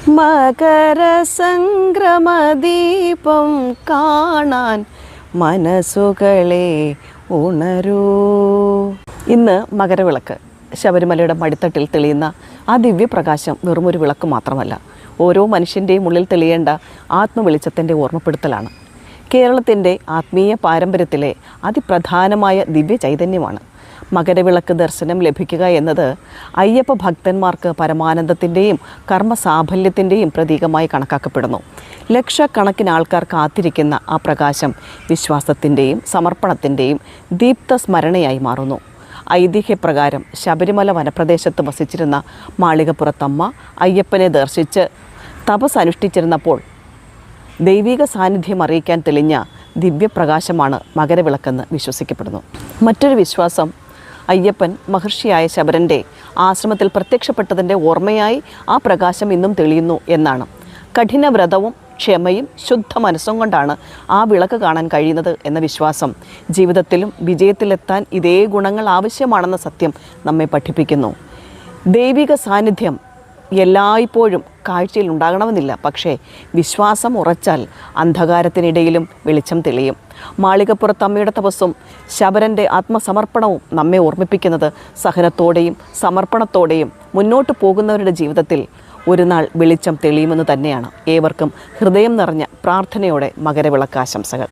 മകരസംക്രമദീപം കാണാൻ മനസ്സുകളെ ഉണരൂ. ഇന്ന് മകരവിളക്ക്. ശബരിമലയുടെ മടിത്തട്ടിൽ തെളിയുന്ന ആ ദിവ്യപ്രകാശം വെറുമൊരു വിളക്ക് മാത്രമല്ല, ഓരോ മനുഷ്യൻ്റെയും ഉള്ളിൽ തെളിയേണ്ട ആത്മവെളിച്ചത്തിൻ്റെ ഓർമ്മപ്പെടുത്തലാണ്. കേരളത്തിൻ്റെ ആത്മീയ പാരമ്പര്യത്തിലെ അതിപ്രധാനമായ ദിവ്യ ചൈതന്യമാണ്. മകരവിളക്ക് ദർശനം ലഭിക്കുക എന്നത് അയ്യപ്പ ഭക്തന്മാർക്ക് പരമാനന്ദത്തിൻ്റെയും കർമ്മസാഫല്യത്തിൻ്റെയും പ്രതീകമായി കണക്കാക്കപ്പെടുന്നു. ലക്ഷക്കണക്കിന് ആൾക്കാർ കാത്തിരിക്കുന്ന ആ പ്രകാശം വിശ്വാസത്തിൻ്റെയും സമർപ്പണത്തിൻ്റെയും ദീപ്ത സ്മരണയായി മാറുന്നു. ഐതിഹ്യപ്രകാരം ശബരിമല വനപ്രദേശത്ത് വസിച്ചിരുന്ന മാളികപ്പുറത്തമ്മ അയ്യപ്പനെ ദർശിച്ച് തപസ് അനുഷ്ഠിച്ചിരുന്നപ്പോൾ ദൈവിക സാന്നിധ്യം അറിയിക്കാൻ തെളിഞ്ഞ ദിവ്യപ്രകാശമാണ് മകരവിളക്കെന്ന് വിശ്വസിക്കപ്പെടുന്നു. മറ്റൊരു വിശ്വാസം അയ്യപ്പൻ മഹർഷിയായ ശബരൻ്റെ ആശ്രമത്തിൽ പ്രത്യക്ഷപ്പെട്ടതിൻ്റെ ഓർമ്മയായി ആ പ്രകാശം ഇന്നും തെളിയുന്നു എന്നാണ്. കഠിന വ്രതവും ക്ഷമയും ശുദ്ധ മനസ്സും കൊണ്ടാണ് ആ വിളക്ക് കാണാൻ കഴിയുന്നത് എന്ന വിശ്വാസം ജീവിതത്തിലും വിജയത്തിലെത്താൻ ഇതേ ഗുണങ്ങൾ ആവശ്യമാണെന്ന സത്യം നമ്മെ പഠിപ്പിക്കുന്നു. ദൈവിക സാന്നിധ്യം എല്ലായ്പ്പോഴും കാഴ്ചയിൽ ഉണ്ടാകണമെന്നില്ല, പക്ഷേ വിശ്വാസം ഉറച്ചാൽ അന്ധകാരത്തിനിടയിലും വെളിച്ചം തെളിയും. മാളികപ്പുറത്തമ്മയുടെ തപസ്സും ശബരൻ്റെ ആത്മസമർപ്പണവും നമ്മെ ഓർമ്മിപ്പിക്കുന്നത് സഹനത്തോടെയും സമർപ്പണത്തോടെയും മുന്നോട്ട് പോകുന്നവരുടെ ജീവിതത്തിൽ ഒരു നാൾ വെളിച്ചം തെളിയുമെന്ന് തന്നെയാണ്. ഏവർക്കും ഹൃദയം നിറഞ്ഞ പ്രാർത്ഥനയോടെ മകരവിളക്ക് ആശംസകൾ.